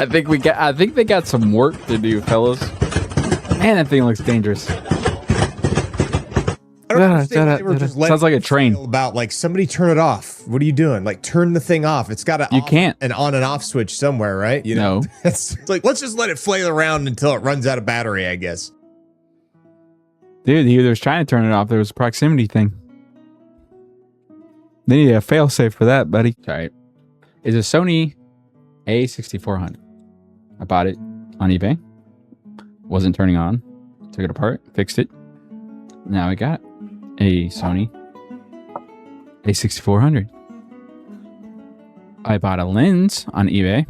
I think they got some work to do, fellas. Man, that thing looks dangerous. I don't understand why they were just Sounds like a train. About like somebody turn it off. What are you doing? Like turn the thing off. It's got an on and off switch somewhere, right? You know, it's like let's just let it flail around until it runs out of battery, I guess. Dude, he was trying to turn it off. There was a proximity thing. They need a failsafe for that, buddy. All right. It's a Sony A6400. I bought it on eBay. Wasn't turning on. Took it apart, fixed it. Now I got a Sony A6400. I bought a lens on eBay.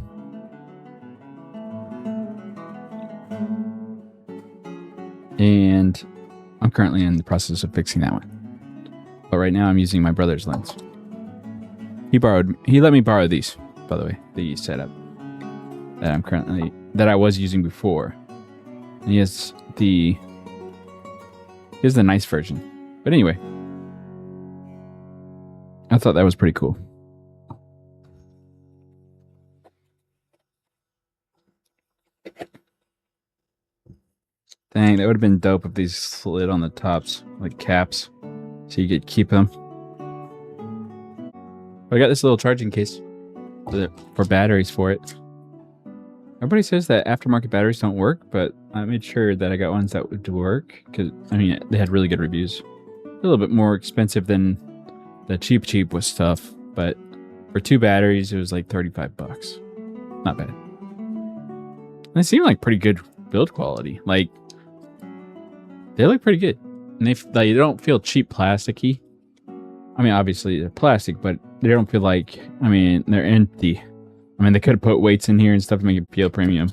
And I'm currently in the process of fixing that one. But right now I'm using my brother's lens. He let me borrow these, by the way, the setup that I was using before. And he has the nice version. But anyway, I thought that was pretty cool. Dang, that would have been dope if these slid on the tops, like caps, so you could keep them. But I got this little charging case for batteries for it. Everybody says that aftermarket batteries don't work, but I made sure that I got ones that would work because, I mean, they had really good reviews. A little bit more expensive than the cheap with stuff, but for 2 batteries, it was like 35 bucks. Not bad. And they seem like pretty good build quality. Like, they look pretty good. And they don't feel cheap plasticky. I mean, obviously they're plastic, but they don't feel like, I mean, they're empty. I mean, they could have put weights in here and stuff to make it feel premium.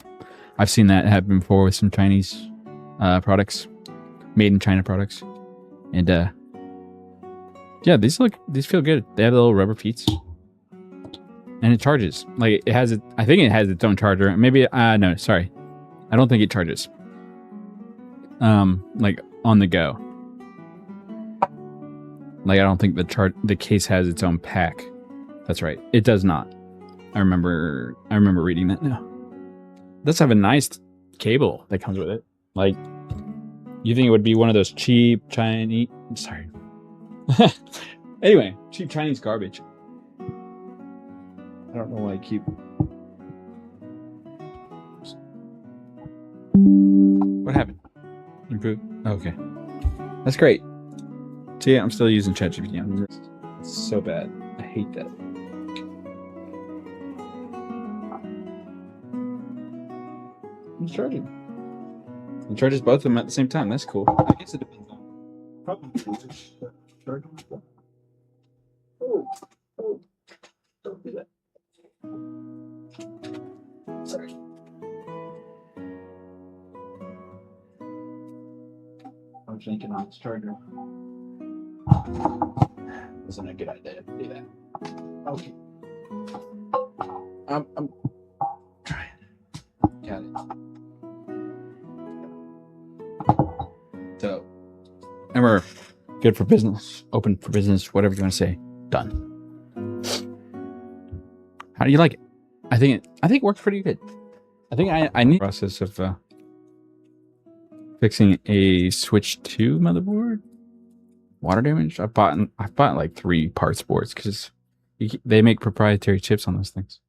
I've seen that happen before with some Chinese products, made in China products. And yeah, these feel good. They have the little rubber feet. And it charges. Like I think it has its own charger. Maybe no, sorry. I don't think it charges. Like on the go. Like I don't think the case has its own pack. That's right. It does not. I remember reading that now. It does have a nice cable that comes with it. Like, you think it would be one of those cheap Chinese... Sorry. Anyway, cheap Chinese garbage. I don't know why I keep... What happened? Improved? Oh, okay. That's great. See, I'm still using ChatGPT. It's so bad. I hate that. It's charging. It charges both of them at the same time. That's cool. I guess it depends on probably charging. Oh, don't do that. Sorry. I was thinking on this charger. Wasn't a good idea to do that. Okay. I'm trying. Got it. So, and we're good for business, open for business, whatever you want to say. Done. How do you like it? I think it works pretty good. I think I need the process of fixing a Switch 2 motherboard. Water damage. I bought like 3 parts boards because they make proprietary chips on those things.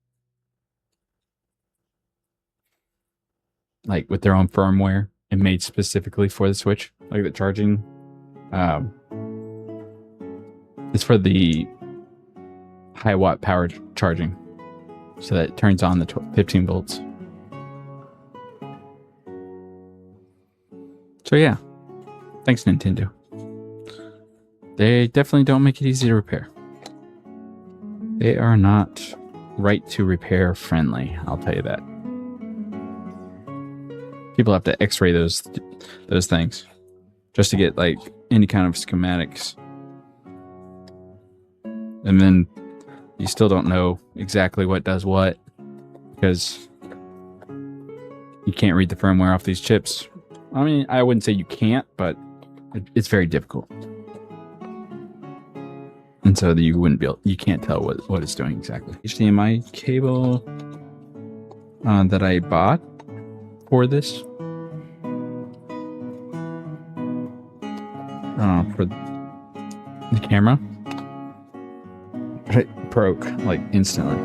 Like with their own firmware and made specifically for the Switch. Like the charging, it's for the high watt power charging, so that it turns on the 15 volts. So yeah, thanks Nintendo. They definitely don't make it easy to repair. They are not right to repair friendly, I'll tell you that. People have to x-ray those things just to get like any kind of schematics. And then you still don't know exactly what does what because you can't read the firmware off these chips. I mean, I wouldn't say you can't, but it's very difficult. And so you can't tell what it's doing exactly. HDMI cable. that I bought for this. For the camera. But it broke like instantly.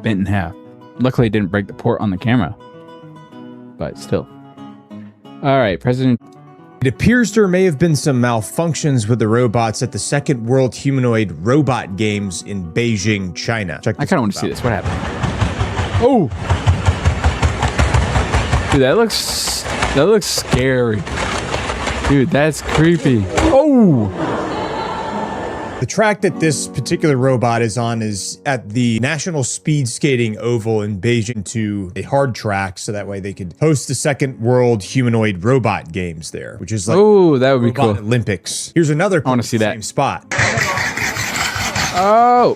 Bent in half. Luckily, it didn't break the port on the camera. But still. All right, President. It appears there may have been some malfunctions with the robots at the Second World Humanoid Robot Games in Beijing, China. I kind of want to see this. What happened? Oh! Dude, that looks scary. Dude, that's creepy. Oh! The track that this particular robot is on is at the National Speed Skating Oval in Beijing, to a hard track, so that way they could host the Second World Humanoid Robot Games there, which is like that would be cool. Olympics. Here's another. I want to see that same spot. Oh!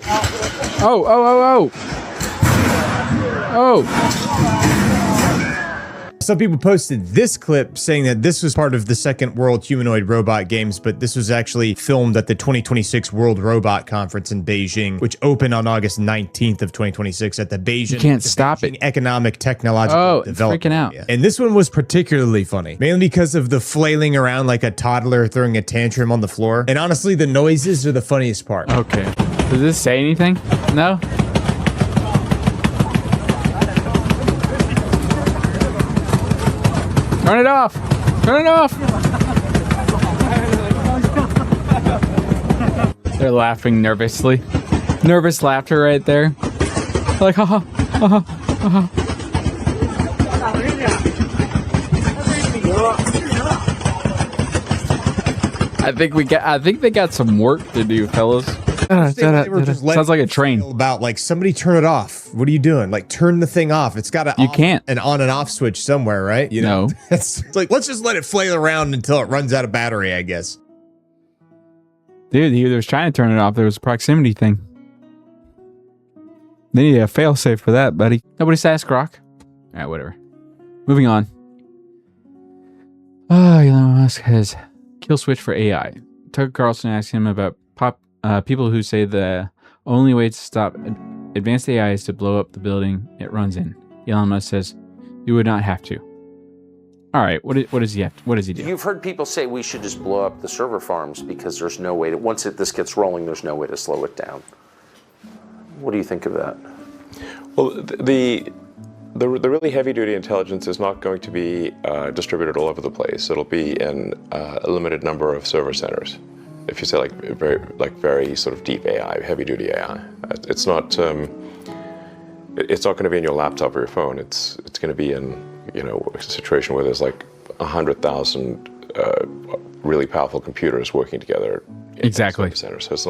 Some people posted this clip saying that this was part of the Second World Humanoid Robot Games, but this was actually filmed at the 2026 World Robot Conference in Beijing, which opened on August 19th of 2026 at the Beijing. You can't stop it. Economic Technological Development. Freaking out. Area. And this one was particularly funny, mainly because of the flailing around like a toddler throwing a tantrum on the floor. And honestly, the noises are the funniest part. Okay. Does this say anything? No? Turn it off! Turn it off! They're laughing nervously. Nervous laughter right there. Like, haha, haha, haha. I think they got some work to do, fellas. Sounds like a train. About like, somebody turn it off. What are you doing? Like, turn the thing off. It's got an on and off switch somewhere, right? You know, it's like, let's just let it flail around until it runs out of battery, I guess. Dude, he was trying to turn it off. There was a proximity thing. They need a failsafe for that, buddy. Nobody's asked Grok. All right, whatever. Moving on. Elon Musk has kill switch for AI. Tucker Carlson asked him about people who say the only way to stop advanced AI is to blow up the building it runs in. Elon Musk says, "You would not have to." All right, what does he have? What does he do? You've heard people say we should just blow up the server farms because there's no way to. Once this gets rolling, there's no way to slow it down. What do you think of that? Well, the really heavy-duty intelligence is not going to be distributed all over the place. It'll be in a limited number of server centers. If you say very sort of deep AI, heavy-duty AI, it's not going to be in your laptop or your phone. It's going to be in a situation where there's like 100,000 really powerful computers working together. Exactly. In server centers.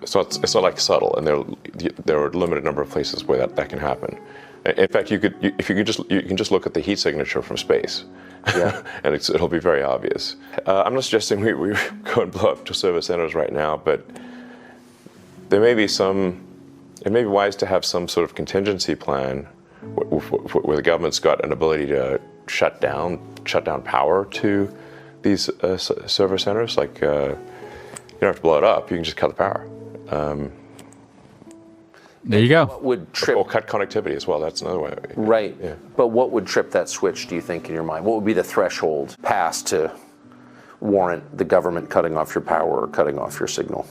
So it's not like subtle, and there are a limited number of places where that can happen. In fact, you can just look at the heat signature from space, yeah, and it'll be very obvious. I'm not suggesting we go and blow up to server centers right now, but there may be it may be wise to have some sort of contingency plan where the government's got an ability to shut down power to these server centers. Like you don't have to blow it up; you can just cut the power. There you go. What would trip? Or cut connectivity as well. That's another way. Right. Yeah. But what would trip that switch, do you think, in your mind? What would be the threshold past to warrant the government cutting off your power or cutting off your signal?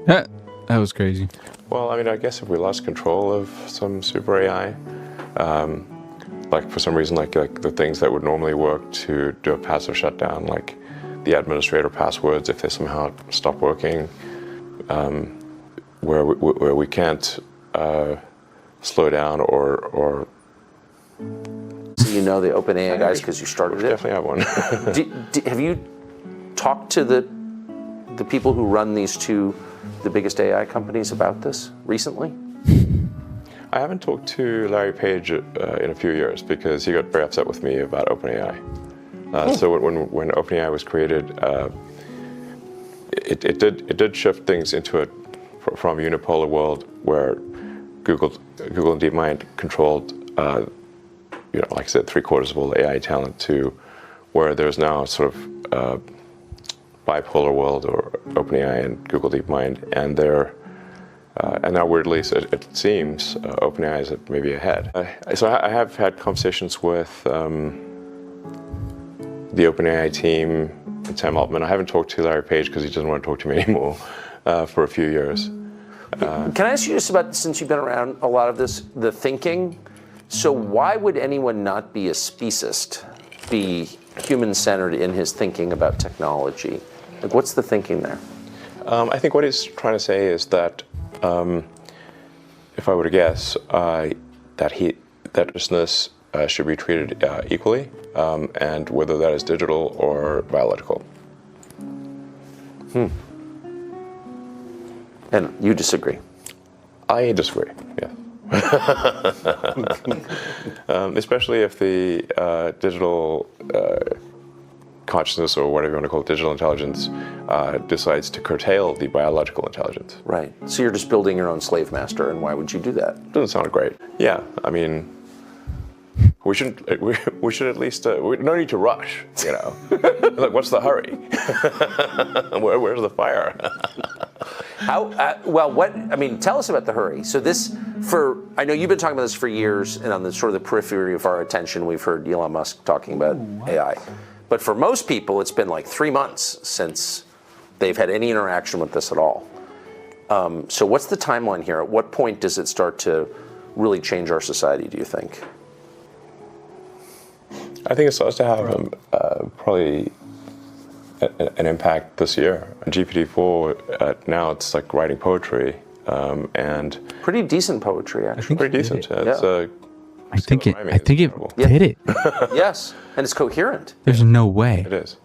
That was crazy. Well, I mean, I guess if we lost control of some super AI, like for some reason, like the things that would normally work to do a passive shutdown, like the administrator passwords, if they somehow stop working, where we can't slow down or. So you know the OpenAI guys because you started it? Definitely have one. Have you talked to the people who run the biggest AI companies about this recently? I haven't talked to Larry Page in a few years because he got very upset with me about OpenAI. So when OpenAI was created, it did shift things into from a unipolar world where Google and DeepMind controlled like I said, 3/4 of all the AI talent to where there's now sort of bipolar world, or OpenAI and Google DeepMind, and and now weirdly, it seems OpenAI is maybe ahead. So I have had conversations with the OpenAI team, Sam Altman. I haven't talked to Larry Page because he doesn't want to talk to me anymore for a few years. Can I ask you just about, since you've been around a lot of this, the thinking? So why would anyone not be a speciesist, be human-centered in his thinking about technology? Like, what's the thinking there? I think what he's trying to say is that, if I were to guess, that business should be treated equally, and whether that is digital or biological. And you disagree? I disagree, yeah. Especially if the digital consciousness, or whatever you want to call it, digital intelligence, decides to curtail the biological intelligence. Right. So you're just building your own slave master, and why would you do that? Doesn't sound great. Yeah, I mean, we should at least, no need to rush, Look, what's the hurry? Where's the fire? Tell us about the hurry. So I know you've been talking about this for years, and on the sort of the periphery of our attention, we've heard Elon Musk talking about AI. But for most people, it's been like 3 months since they've had any interaction with this at all. So what's the timeline here? At what point does it start to really change our society, do you think? I think it starts to have probably an impact this year. GPT-4, now it's like writing poetry, and pretty decent poetry, actually. Pretty decent. I think it did it. Yes, and it's coherent. There's no way. It is.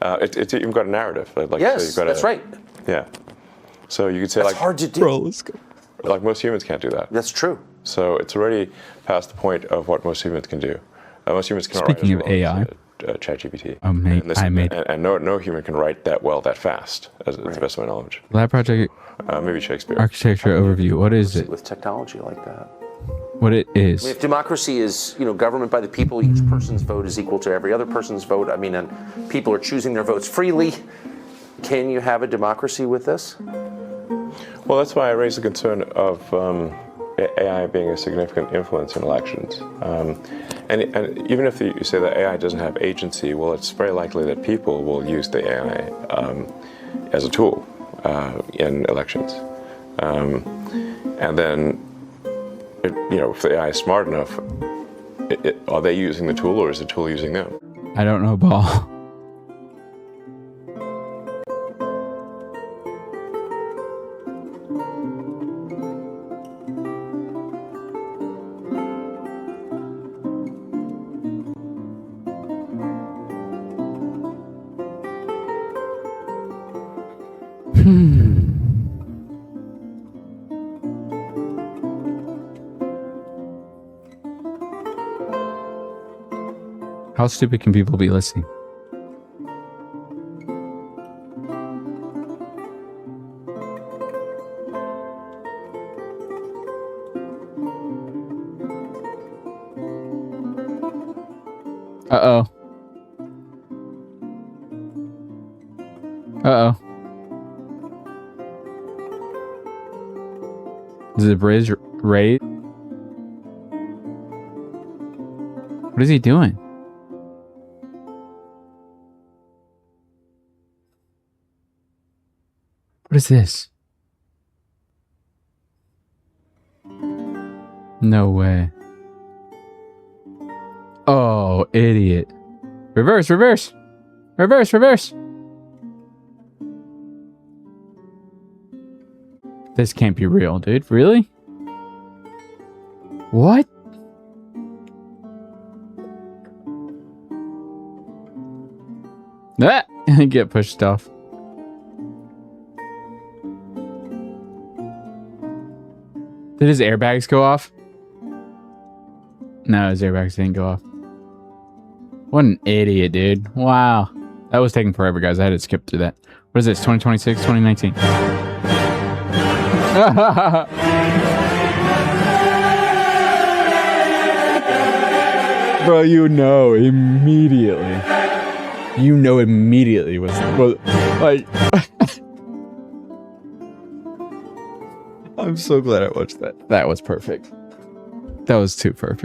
It's even got a narrative. Yes, so that's right. Yeah. So you could say that's hard to do. Bro, let's go. Like most humans can't do that. That's true. So it's already past the point of what most humans can do. Most humans cannot Speaking write of AI, ChatGPT. Oh, mate, and no human can write that well that fast, as to the best of my knowledge. Lab project. Maybe Shakespeare. Architecture overview. What is it? With technology like that. What it is. If democracy is, government by the people, each person's vote is equal to every other person's vote. And people are choosing their votes freely. Can you have a democracy with this? Well, that's why I raised the concern of AI being a significant influence in elections. And even if you say that AI doesn't have agency, well, it's very likely that people will use the AI as a tool in elections. And then, if the AI is smart enough, are they using the tool, or is the tool using them? I don't know, Paul. How stupid can people be listening? Uh-oh. Uh-oh. Is it Bridge raid? What is he doing? What is this? No way. Oh, idiot. Reverse, reverse. Reverse, reverse. This can't be real, dude. Really? What? Ah! Get pushed off. Did his airbags go off? No, his airbags didn't go off. What an idiot, dude. Wow. That was taking forever, guys. I had to skip through that. What is this? 2026, 2019. Bro, you know immediately. You know immediately was like. I'm so glad I watched that. That was perfect. That was too perfect.